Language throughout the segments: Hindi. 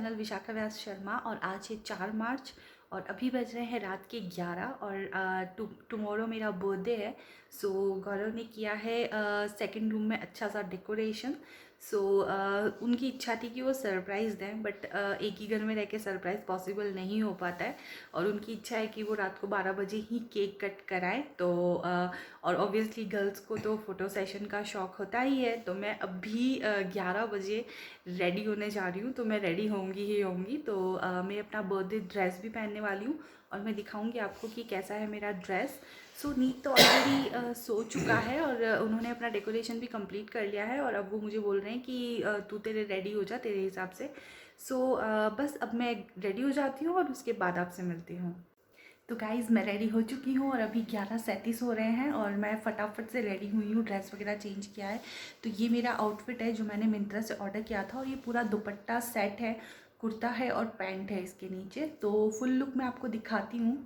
चैनल विशाखा व्यास शर्मा और आज है 4 मार्च और अभी बज रहे हैं रात के 11 और टुमारो मेरा बर्थडे है। सो गौरव ने किया है सेकंड रूम में अच्छा सा डेकोरेशन। सो उनकी इच्छा थी कि वो सरप्राइज़ दें, बट एक ही घर में रह के सरप्राइज़ पॉसिबल नहीं हो पाता है और उनकी इच्छा है कि वो रात को 12 बजे ही केक कट कराएं। तो और ऑब्वियसली गर्ल्स को तो फ़ोटो सेशन का शौक़ होता ही है। तो मैं अभी 11 बजे रेडी होने जा रही हूँ, तो मैं रेडी होंगी ही होंगी। तो मैं अपना बर्थडे ड्रेस भी पहनने वाली हूँ और मैं दिखाऊंगी आपको कि कैसा है मेरा ड्रेस। सो नीत तो ऑलरेडी सो चुका है और उन्होंने अपना डेकोरेशन भी कंप्लीट कर लिया है और अब वो मुझे बोल रहे हैं कि तू तेरे रेडी हो जा तेरे हिसाब से। सो बस अब मैं रेडी हो जाती हूँ और उसके बाद आपसे मिलती हूँ। तो गाइज़ मैं रेडी हो चुकी हूँ और अभी 11:37 हो रहे हैं और मैं फटाफट से रेडी हुई हूँ, ड्रेस वगैरह चेंज किया है। तो ये मेरा आउटफिट है जो मैंने मिंत्रा से ऑर्डर किया था और ये पूरा दुपट्टा सेट है, कुर्ता है और पैंट है इसके नीचे। तो फुल लुक मैं आपको दिखाती हूँ।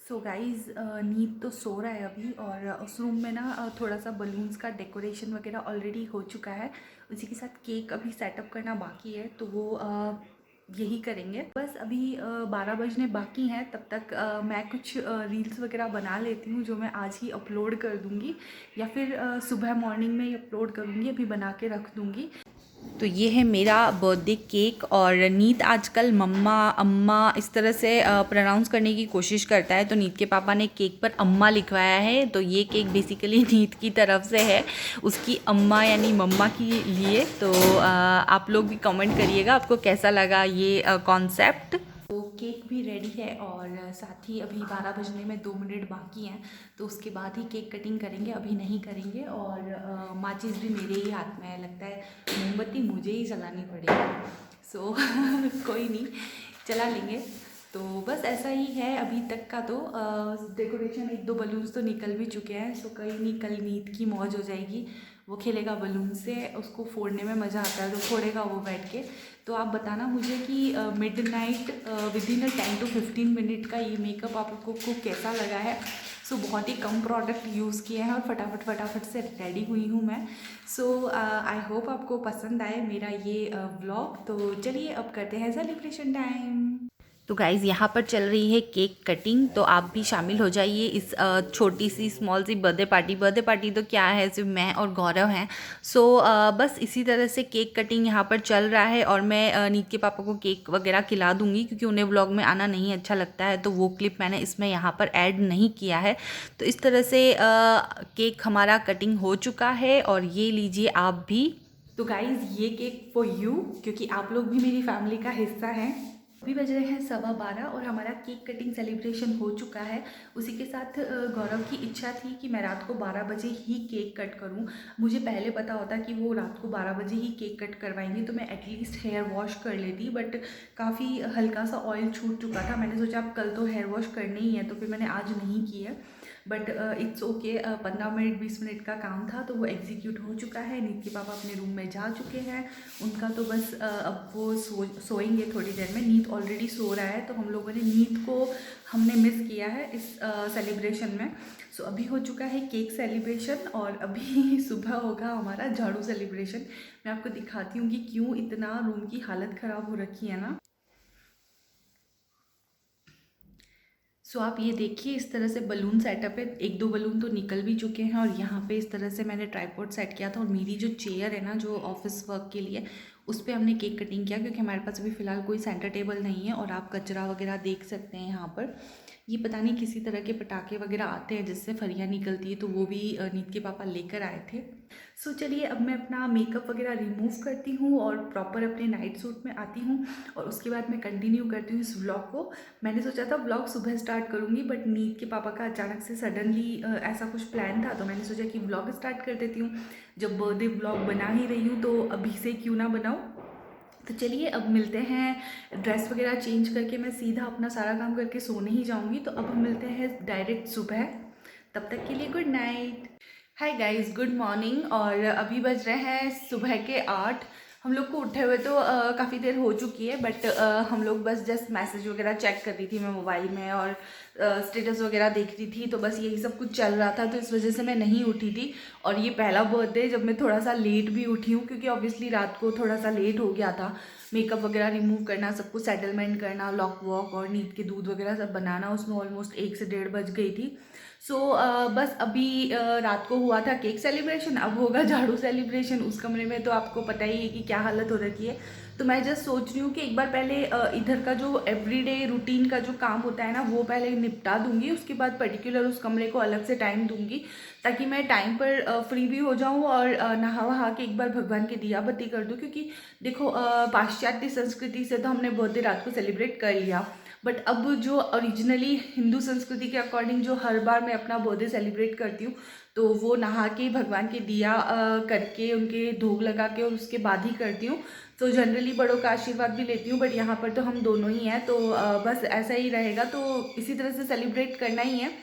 सो गाइज़ नीत तो सो रहा है अभी और उस रूम में ना थोड़ा सा बलून्स का डेकोरेशन वगैरह ऑलरेडी हो चुका है। उसी के साथ केक अभी सेटअप करना बाकी है, तो वो यही करेंगे। बस अभी 12 बजने बाकी हैं, तब तक मैं कुछ रील्स वगैरह बना लेती हूँ जो मैं आज ही अपलोड कर दूँगी या फिर सुबह मॉर्निंग में ही अपलोड करूँगी, अभी बना के रख दूँगी। तो ये है मेरा बर्थडे केक और नीत आजकल मम्मा अम्मा इस तरह से प्रोनाउंस करने की कोशिश करता है, तो नीत के पापा ने केक पर अम्मा लिखवाया है। तो ये केक बेसिकली नीत की तरफ से है, उसकी अम्मा यानी मम्मा के लिए। तो आप लोग भी कमेंट करिएगा आपको कैसा लगा ये कॉन्सेप्ट। तो केक भी रेडी है और साथ ही अभी 12 बजने में 2 मिनट बाकी हैं, तो उसके बाद ही केक कटिंग करेंगे, अभी नहीं करेंगे। और माचिस भी मेरे ही हाथ में है, लगता है मोमबत्ती मुझे ही जलानी पड़ेगी। सो कोई नहीं, चला लेंगे। तो बस ऐसा ही है अभी तक का। तो डेकोरेशन 1-2 बलून्स तो निकल भी चुके हैं। सो कहीं नहीं, कल नीत की मौज हो जाएगी, वो खेलेगा बलून से, उसको फोड़ने में मज़ा आता है तो फोड़ेगा वो बैठ के। तो आप बताना मुझे कि मिडनाइट विदिन 10 to 15 मिनट का ये मेकअप आपको कैसा लगा है। सो बहुत ही कम प्रोडक्ट यूज़ किए हैं और फटाफट से रेडी हुई हूँ मैं। सो आई होप आपको पसंद आए मेरा ये व्लॉग। तो चलिए अब करते हैं सेलिब्रेशन टाइम। तो गाइज़ यहाँ पर चल रही है केक कटिंग, तो आप भी शामिल हो जाइए इस छोटी C small C birthday party तो क्या है, सिर्फ मैं और गौरव हैं। सो बस इसी तरह से केक कटिंग यहाँ पर चल रहा है और मैं नीत के पापा को केक वगैरह खिला दूँगी क्योंकि उन्हें व्लॉग में आना नहीं अच्छा लगता है, तो वो क्लिप मैंने इसमें यहाँ पर ऐड नहीं किया है। तो इस तरह से केक हमारा कटिंग हो चुका है और ये लीजिए आप भी। तो गाइज़ ये केक फॉर यू, क्योंकि आप लोग भी मेरी फैमिली का हिस्सा हैं। अभी बज रहे हैं 12:15 और हमारा केक कटिंग सेलिब्रेशन हो चुका है। उसी के साथ गौरव की इच्छा थी कि मैं रात को 12 बजे ही केक कट करूं। मुझे पहले पता होता कि वो रात को 12 बजे ही केक कट करवाएंगे तो मैं एटलीस्ट हेयर वॉश कर लेती, बट काफ़ी हल्का सा ऑयल छूट चुका था। मैंने सोचा अब कल तो हेयर वॉश करनी ही है, तो फिर मैंने आज नहीं की है। But it's okay, 15 minute 20 minute का काम था तो वो एग्जीक्यूट हो चुका है। नीत के पापा अपने रूम में जा चुके हैं, उनका तो बस अब वो सोएंगे थोड़ी देर में। नीत ऑलरेडी सो रहा है, तो हम लोगों ने नीत को हमने मिस किया है इस सेलिब्रेशन में। सो अभी हो चुका है केक सेलिब्रेशन और अभी सुबह होगा हमारा झाड़ू सेलिब्रेशन। मैं आपको दिखाती हूँ कि क्यों इतना रूम की हालत ख़राब हो रखी है ना। सो आप ये देखिए इस तरह से बलून सेटअप है, 1-2 बलून तो निकल भी चुके हैं और यहाँ पे इस तरह से मैंने ट्राइपॉड सेट किया था और मेरी जो चेयर है ना जो ऑफिस वर्क के लिए, उस पर हमने केक कटिंग किया क्योंकि हमारे पास अभी फ़िलहाल कोई सेंटर टेबल नहीं है। और आप कचरा वगैरह देख सकते हैं यहाँ पर, ये पता नहीं किसी तरह के पटाखे वगैरह आते हैं जिससे फरियाँ निकलती है, तो वो भी नीत के पापा लेकर आए थे। सो चलिए अब मैं अपना मेकअप वगैरह रिमूव करती हूँ और प्रॉपर अपने नाइट सूट में आती हूँ और उसके बाद मैं कंटिन्यू करती हूँ इस व्लॉग को। मैंने सोचा था व्लॉग सुबह स्टार्ट करूँगी, बट नीत के पापा का अचानक से सडनली ऐसा कुछ प्लान था, तो मैंने सोचा कि व्लॉग स्टार्ट कर देती हूँ। जब बर्थडे व्लॉग बना ही रही हूँ तो अभी से क्यों ना बनाऊँ। तो चलिए अब मिलते हैं। ड्रेस वगैरह चेंज करके मैं सीधा अपना सारा काम करके सोने ही जाऊंगी, तो अब हम मिलते हैं डायरेक्ट सुबह। तब तक के लिए good night. Hi guys, good morning. और अभी बज रहे हैं सुबह के 8 हम लोग को उठे हुए तो काफ़ी देर हो चुकी है, बट हम लोग बस जस्ट मैसेज वगैरह चेक कर रही थी मैं मोबाइल में, और स्टेटस वगैरह देख रही थी, तो बस यही सब कुछ चल रहा था, तो इस वजह से मैं नहीं उठी थी। और ये पहला बर्थडे जब मैं थोड़ा सा लेट भी उठी हूँ, क्योंकि ऑब्वियसली रात को थोड़ा सा लेट हो गया था। मेकअप वगैरह रिमूव करना, सब कुछ सेटलमेंट करना, लॉक वॉक और नींद के दूध वगैरह सब बनाना, उसमें ऑलमोस्ट 1 से 1:30 बज गई थी। सो बस अभी रात को हुआ था केक सेलिब्रेशन, अब होगा झाड़ू सेलिब्रेशन। उस कमरे में तो आपको पता ही है कि क्या हालत हो रखी है। तो मैं जस्ट सोच रही हूँ कि एक बार पहले इधर का जो एवरीडे रूटीन का जो काम होता है ना, वो पहले निपटा दूंगी, उसके बाद पर्टिकुलर उस कमरे को अलग से टाइम दूंगी, ताकि मैं टाइम पर फ्री भी हो जाऊँ और नहा वहा के एक बार भगवान की दिया बत्ती कर दूँ। क्योंकि देखो पाश्चात्य संस्कृति से तो हमने बर्थडे रात को सेलिब्रेट कर लिया, बट अब जो ओरिजिनली हिंदू संस्कृति के अकॉर्डिंग जो हर बार मैं अपना बर्थडे सेलिब्रेट करती हूँ, तो वो नहा के भगवान के दिया करके उनके धूप लगा के और उसके बाद ही करती हूँ। तो जनरली बड़ों का आशीर्वाद भी लेती हूँ, बट यहाँ पर तो हम दोनों ही हैं, तो बस ऐसा ही रहेगा, तो इसी तरह से सेलिब्रेट करना ही है।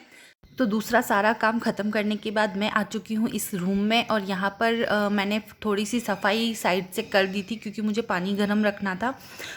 तो दूसरा सारा काम ख़त्म करने के बाद मैं आ चुकी हूँ इस रूम में, और यहाँ पर मैंने थोड़ी सी सफाई साइड से कर दी थी, क्योंकि मुझे पानी गर्म रखना था।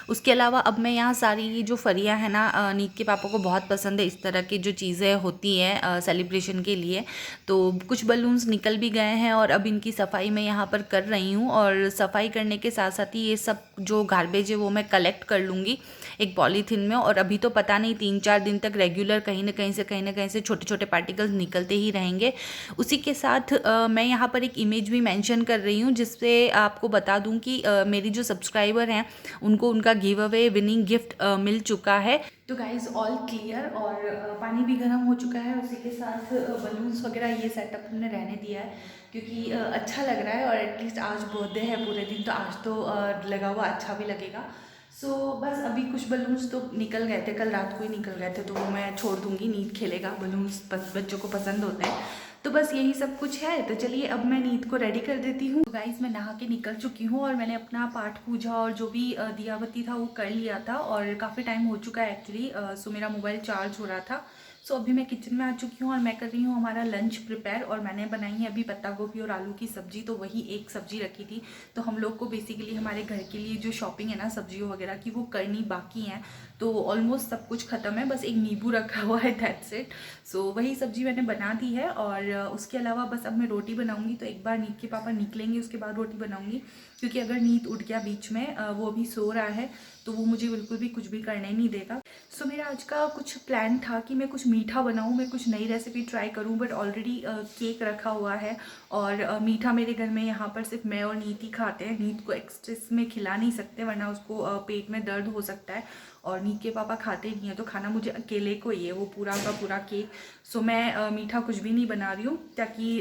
उसके अलावा अब मैं यहाँ सारी जो फरियाँ हैं ना, नीत के पापा को बहुत पसंद है इस तरह की जो चीज़ें होती हैं सेलिब्रेशन के लिए, तो कुछ बलून्स निकल भी गए हैं, और अब इनकी सफाई मैं यहाँ पर कर रही हूँ। और सफाई करने के साथ साथ ही ये सब जो गार्बेज है वो मैं कलेक्ट कर लूँगी एक पॉलीथीन में। और अभी तो पता नहीं 3-4 दिन तक रेगुलर कहीं ना कहीं से छोटे छोटे पार्टिकल्स निकलते ही रहेंगे। उसी के साथ मैं यहाँ पर एक इमेज भी मेंशन कर रही हूँ, जिससे आपको बता दूँ कि मेरी जो सब्सक्राइबर हैं उनको उनका गिव अवे विनिंग गिफ्ट मिल चुका है। तो गाइज ऑल क्लियर, और पानी भी गर्म हो चुका है। उसी के साथ बलून्स वगैरह ये सेटअप हमने रहने दिया है, क्योंकि अच्छा लग रहा है, और एटलीस्ट आज बर्थडे है पूरे दिन, तो आज तो लगा हुआ अच्छा भी लगेगा। सो बस अभी कुछ बलून्स तो निकल गए थे, कल रात को ही निकल गए थे, तो वो मैं छोड़ दूंगी। नीत खेलेगा, बलून्स बच्चों को पसंद होते हैं। तो बस यही सब कुछ है। तो चलिए अब मैं नीत को रेडी कर देती हूँ। तो गाइस मैं नहा के निकल चुकी हूँ, और मैंने अपना पाठ पूजा और जो भी दिया बत्ती था वो कर लिया था, और काफ़ी टाइम हो चुका है एक्चुअली। सो मेरा मोबाइल चार्ज हो रहा था। सो अभी मैं किचन में आ चुकी हूँ, और मैं कर रही हूँ हमारा लंच प्रिपेयर। और मैंने बनाई है अभी पत्ता गोभी और आलू की सब्जी, तो वही एक सब्जी रखी थी। तो हम लोग को बेसिकली हमारे घर के लिए जो शॉपिंग है ना सब्जियों वगैरह की, वो करनी बाकी है। तो ऑलमोस्ट सब कुछ ख़त्म है, बस एक नींबू रखा हुआ है, दैट्स इट। सो वही सब्जी मैंने बना दी है, और उसके अलावा बस अब मैं रोटी बनाऊंगी। तो एक बार नीत के पापा निकलेंगे उसके बाद रोटी बनाऊंगी, क्योंकि अगर नीत उठ गया बीच में, वो अभी सो रहा है, तो वो मुझे बिल्कुल भी कुछ भी करने नहीं देगा। सो मेरा आज का कुछ प्लान था कि मैं कुछ मीठा बनाऊं, मैं कुछ नई रेसिपी ट्राई करूं, बट ऑलरेडी केक रखा हुआ है, और मीठा मेरे घर में यहाँ पर सिर्फ मैं और नीत ही खाते हैं। नीत को एक्सेस में खिला नहीं सकते, वरना उसको पेट में दर्द हो सकता है, और नीत के पापा खाते नहीं है, तो खाना मुझे अकेले को ही है वो पूरा का पूरा केक। सो मैं मीठा कुछ भी नहीं बना रही हूँ, ताकि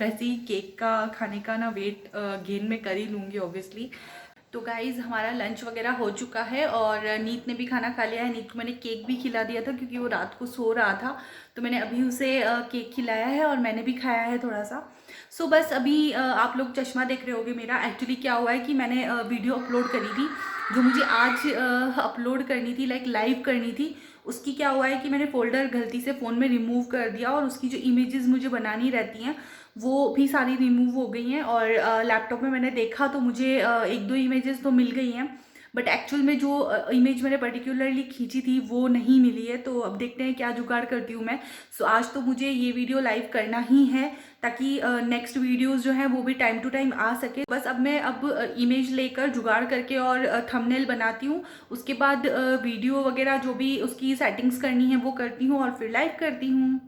वैसे ही केक का खाने का ना वेट गेन में कर ही लूँगी ऑब्वियसली। तो गाइज़ हमारा लंच वगैरह हो चुका है, और नीत ने भी खाना खा लिया है। नीत को मैंने केक भी खिला दिया था, क्योंकि वो रात को सो रहा था, तो मैंने अभी उसे केक खिलाया है, और मैंने भी खाया है थोड़ा सा। सो बस अभी आप लोग चश्मा देख रहे होगे मेरा। एक्चुअली क्या हुआ है कि मैंने वीडियो अपलोड करी थी, जो मुझे आज अपलोड करनी थी, लाइक लाइव करनी थी। उसकी क्या हुआ है कि मैंने फ़ोल्डर गलती से फ़ोन में रिमूव कर दिया, और उसकी जो इमेजेस मुझे बनानी रहती हैं वो भी सारी रिमूव हो गई हैं। और लैपटॉप में मैंने देखा तो मुझे 1-2 इमेजेस तो मिल गई हैं, बट एक्चुअल में जो इमेज मैंने पर्टिकुलरली खींची थी वो नहीं मिली है। तो अब देखते हैं क्या जुगाड़ करती हूँ मैं। सो आज तो मुझे ये वीडियो लाइव करना ही है, ताकि नेक्स्ट वीडियोस जो हैं वो भी टाइम टू टाइम आ सके। बस अब मैं इमेज लेकर जुगाड़ करके और थंबनेल बनाती हूँ, उसके बाद वीडियो वगैरह जो भी उसकी सेटिंग्स करनी है वो करती हूँ, और फिर लाइव करती हूँ।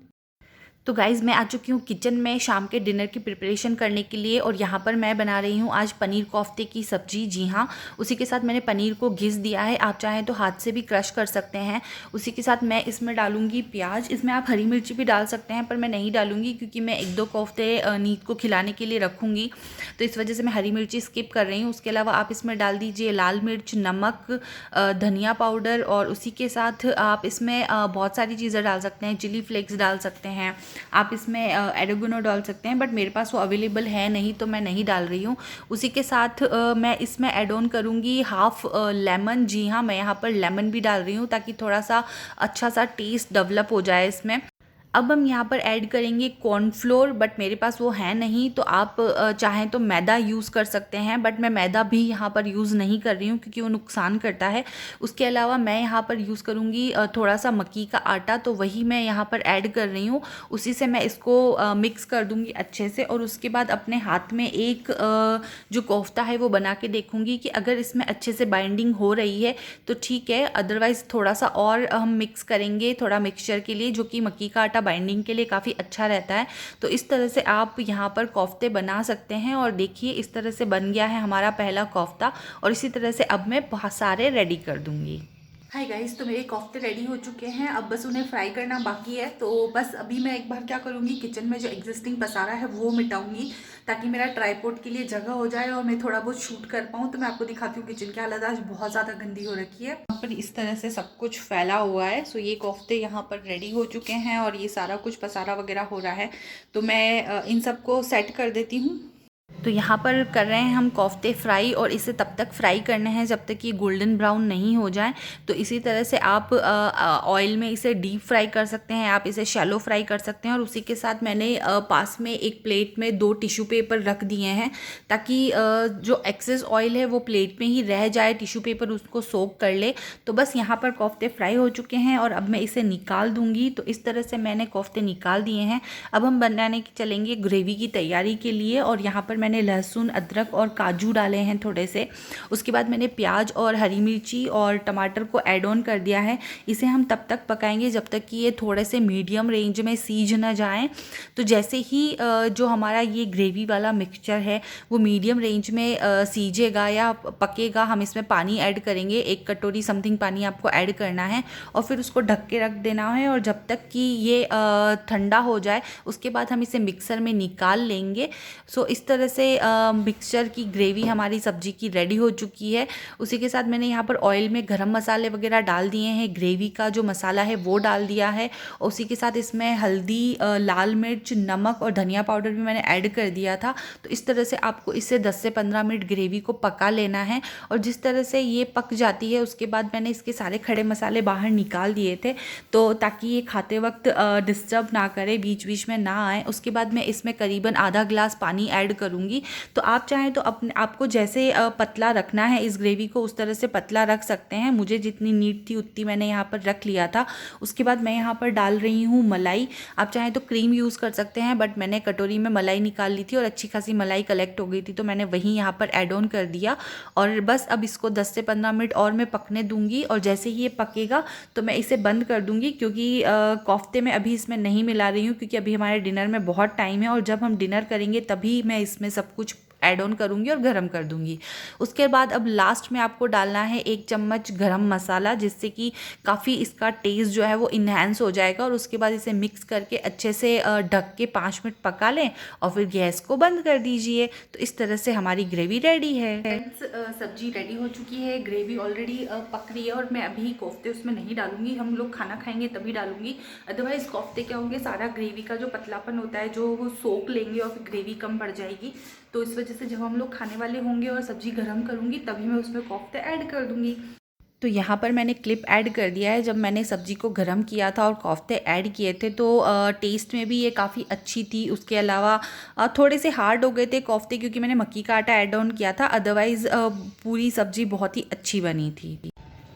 तो गाइज़ मैं आ चुकी हूँ किचन में शाम के डिनर की प्रिपरेशन करने के लिए, और यहाँ पर मैं बना रही हूँ आज पनीर कोफ्ते की सब्ज़ी। जी हाँ, उसी के साथ मैंने पनीर को घिस दिया है, आप चाहें तो हाथ से भी क्रश कर सकते हैं। उसी के साथ मैं इसमें डालूंगी प्याज, इसमें आप हरी मिर्ची भी डाल सकते हैं, पर मैं नहीं डालूंगी, क्योंकि मैं 1-2 कोफ्ते नीत को खिलाने के लिए रखूँगी, तो इस वजह से मैं हरी मिर्ची स्किप कर रही हूँ। उसके अलावा आप इसमें डाल दीजिए लाल मिर्च, नमक, धनिया पाउडर, और उसी के साथ आप इसमें बहुत सारी चीज़ें डाल सकते हैं। चिली फ्लेक्स डाल सकते हैं, आप इसमें एरोगेनो डाल सकते हैं, बट मेरे पास वो अवेलेबल है नहीं, तो मैं नहीं डाल रही हूँ। उसी के साथ मैं इसमें ऐड ऑन करूँगी हाफ लेमन। जी हाँ, मैं यहाँ पर लेमन भी डाल रही हूँ, ताकि थोड़ा सा अच्छा सा टेस्ट डेवलप हो जाए इसमें। अब हम यहाँ पर ऐड करेंगे कॉर्नफ्लोर, बट मेरे पास वो है नहीं, तो आप चाहें तो मैदा यूज़ कर सकते हैं, बट मैं मैदा भी यहाँ पर यूज़ नहीं कर रही हूँ क्योंकि वो नुकसान करता है। उसके अलावा मैं यहाँ पर यूज़ करूँगी थोड़ा सा मक्की का आटा, तो वही मैं यहाँ पर ऐड कर रही हूँ। उसी से मैं इसको मिक्स कर दूँगी अच्छे से, और उसके बाद अपने हाथ में एक जो कोफ्ता है वो बना के देखूँगी कि अगर इसमें अच्छे से बाइंडिंग हो रही है तो ठीक है, अदरवाइज़ थोड़ा सा और हम मिक्स करेंगे थोड़ा मिक्सचर के लिए, जो कि मक्की का आटा बाइंडिंग के लिए काफ़ी अच्छा रहता है। तो इस तरह से आप यहाँ पर कोफ्ते बना सकते हैं। और देखिए इस तरह से बन गया है हमारा पहला कोफ्ता, और इसी तरह से अब मैं बहुत सारे रेडी कर दूँगी। हाय गाइस, तो मेरे कोफ्ते रेडी हो चुके हैं, अब बस उन्हें फ्राई करना बाकी है। तो बस अभी मैं एक बार क्या करूँगी, किचन में जो एग्जिस्टिंग पसारा है वो मिटाऊंगी ताकि मेरा ट्राइपॉड के लिए जगह हो जाए और मैं थोड़ा बहुत शूट कर पाऊँ। तो मैं आपको दिखाती हूँ किचन की हालत आज बहुत ज़्यादा गंदी हो रखी है। यहाँ पर इस तरह से सब कुछ फैला हुआ है। सो ये कोफ्ते यहाँ पर रेडी हो चुके हैं और ये सारा कुछ पसारा वगैरह हो रहा है, तो मैं इन सबको सेट कर देती हूँ। तो यहाँ पर कर रहे हैं हम कोफ्ते फ्राई, और इसे तब तक फ्राई करने हैं जब तक ये गोल्डन ब्राउन नहीं हो जाए। तो इसी तरह से आप ऑयल में इसे डीप फ्राई कर सकते हैं, आप इसे शैलो फ्राई कर सकते हैं। और उसी के साथ मैंने पास में एक प्लेट में 2 टिश्यू पेपर रख दिए हैं ताकि जो एक्सेस ऑयल है वो प्लेट में ही रह जाए, टिश्यू पेपर उसको सोक कर ले। तो बस यहाँ पर कोफ्ते फ्राई हो चुके हैं और अब मैं इसे निकाल दूँगी। तो इस तरह से मैंने कोफ्ते निकाल दिए हैं। अब हम बनाने की चलेंगे ग्रेवी की तैयारी के लिए, और यहाँ पर मैंने लहसुन, अदरक और काजू डाले हैं थोड़े से। उसके बाद मैंने प्याज और हरी मिर्ची और टमाटर को ऐड ऑन कर दिया है। इसे हम तब तक पकाएंगे जब तक कि ये थोड़े से मीडियम रेंज में सीज न जाएं। तो जैसे ही जो हमारा ये ग्रेवी वाला मिक्सचर है वो मीडियम रेंज में सीजेगा या पकेगा, हम इसमें पानी ऐड करेंगे। 1 कटोरी समथिंग पानी आपको ऐड करना है और फिर उसको ढक के रख देना है, और जब तक कि ये ठंडा हो जाए उसके बाद हम इसे मिक्सर में निकाल लेंगे। सो इस तरह से मिक्सचर की ग्रेवी हमारी सब्जी की रेडी हो चुकी है। उसी के साथ मैंने यहाँ पर ऑयल में गरम मसाले वगैरह डाल दिए हैं, ग्रेवी का जो मसाला है वो डाल दिया है। और उसी के साथ इसमें हल्दी, लाल मिर्च, नमक और धनिया पाउडर भी मैंने ऐड कर दिया था। तो इस तरह से आपको इसे 10 से 15 मिनट ग्रेवी को पका लेना है, और जिस तरह से ये पक जाती है उसके बाद मैंने इसके सारे खड़े मसाले बाहर निकाल दिए थे, तो ताकि ये खाते वक्त डिस्टर्ब ना करे, बीच बीच में ना आए। उसके बाद मैं इसमें करीबन आधा ग्लास पानी ऐड करूँगी। तो आप चाहें तो आपको जैसे पतला रखना है इस ग्रेवी को उस तरह से पतला रख सकते हैं। मुझे जितनी नीड थी उतनी मैंने यहाँ पर रख लिया था। उसके बाद मैं यहाँ पर डाल रही हूँ मलाई। आप चाहें तो क्रीम यूज़ कर सकते हैं, बट मैंने कटोरी में मलाई निकाल ली थी और अच्छी खासी मलाई कलेक्ट हो गई थी, तो मैंने वही यहाँ पर ऐड ऑन कर दिया। और बस अब इसको 10 से 15 मिनट और मैं पकने दूँगी, और जैसे ही ये पकेगा तो मैं इसे बंद कर दूँगी, क्योंकि कोफ्ते में अभी इसमें नहीं मिला रही हूँ क्योंकि अभी हमारे डिनर में बहुत टाइम है, और जब हम डिनर करेंगे तभी मैं इसमें सब कुछ ऐड ऑन करूँगी और गरम कर दूँगी। उसके बाद अब लास्ट में आपको डालना है 1 चम्मच गरम मसाला, जिससे कि काफ़ी इसका टेस्ट जो है वो इन्हेंस हो जाएगा। और उसके बाद इसे मिक्स करके अच्छे से ढक के 5 मिनट पका लें और फिर गैस को बंद कर दीजिए। तो इस तरह से हमारी ग्रेवी रेडी है। सब्जी रेडी हो चुकी है, ग्रेवी ऑलरेडी पक रही है, और मैं अभी कोफ्ते उसमें नहीं डालूंगी, हम लोग खाना खाएंगे तभी डालूंगी। अदरवाइज़ कोफ्ते क्या होंगे, सारा ग्रेवी का जो पतलापन होता है जो वो सोख लेंगे और फिर ग्रेवी कम पड़ जाएगी। तो इस वजह से जब हम लोग खाने वाले होंगे और सब्जी गर्म करूँगी तभी मैं उसमें कोफ्ते ऐड कर दूँगी। तो यहाँ पर मैंने क्लिप ऐड कर दिया है जब मैंने सब्जी को गर्म किया था और कोफ्ते ऐड किए थे, तो टेस्ट में भी ये काफ़ी अच्छी थी। उसके अलावा थोड़े से हार्ड हो गए थे कोफ्ते क्योंकि मैंने मक्की का आटा ऐड ऑन किया था, अदरवाइज़ पूरी सब्जी बहुत ही अच्छी बनी थी।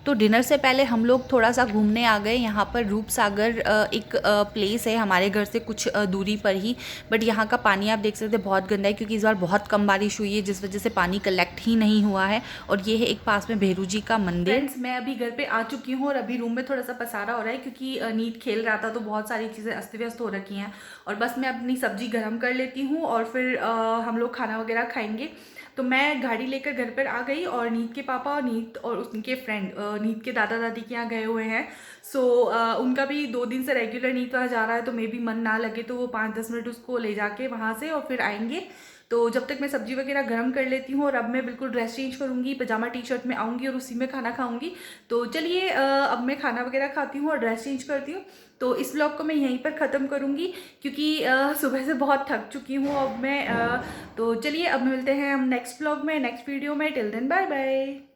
तो डिनर से पहले हम लोग थोड़ा सा घूमने आ गए। यहाँ पर रूप सागर एक प्लेस है हमारे घर से कुछ दूरी पर ही, बट यहाँ का पानी आप देख सकते हैं बहुत गंदा है क्योंकि इस बार बहुत कम बारिश हुई है, जिस वजह से पानी कलेक्ट ही नहीं हुआ है। और ये है एक पास में भेरू जी का मंदिर। फ्रेंड्स, मैं अभी घर पे आ चुकी हूँ और अभी रूम में थोड़ा सा पसारा हो रहा है क्योंकि नीत खेल रहा था, तो बहुत सारी चीज़ें अस्त व्यस्त हो रखी हैं। और बस मैं अपनी सब्जी गर्म कर लेती हूँ और फिर हम लोग खाना वगैरह खाएंगे। तो मैं गाड़ी लेकर घर पर आ गई, और नीत के पापा और नीत और उनके फ्रेंड नीत के दादा दादी के यहाँ गए हुए हैं। सो उनका भी 2 दिन से रेगुलर नीत वहाँ जा रहा है, तो मे भी मन ना लगे तो वो 5-10 मिनट उसको ले जाके वहाँ से और फिर आएंगे। तो जब तक मैं सब्जी वगैरह गर्म कर लेती हूँ, और अब मैं बिल्कुल ड्रेस चेंज करूँगी, पजामा टी शर्ट में आऊँगी और उसी में खाना खाऊँगी। तो चलिए अब मैं खाना वगैरह खाती हूँ और ड्रेस चेंज करती हूँ। तो इस व्लॉग को मैं यहीं पर ख़त्म करूँगी क्योंकि सुबह से बहुत थक चुकी हूँ अब मैं। तो चलिए अब मिलते हैं हम नेक्स्ट व्लॉग में, नेक्स्ट वीडियो में। Till then bye bye.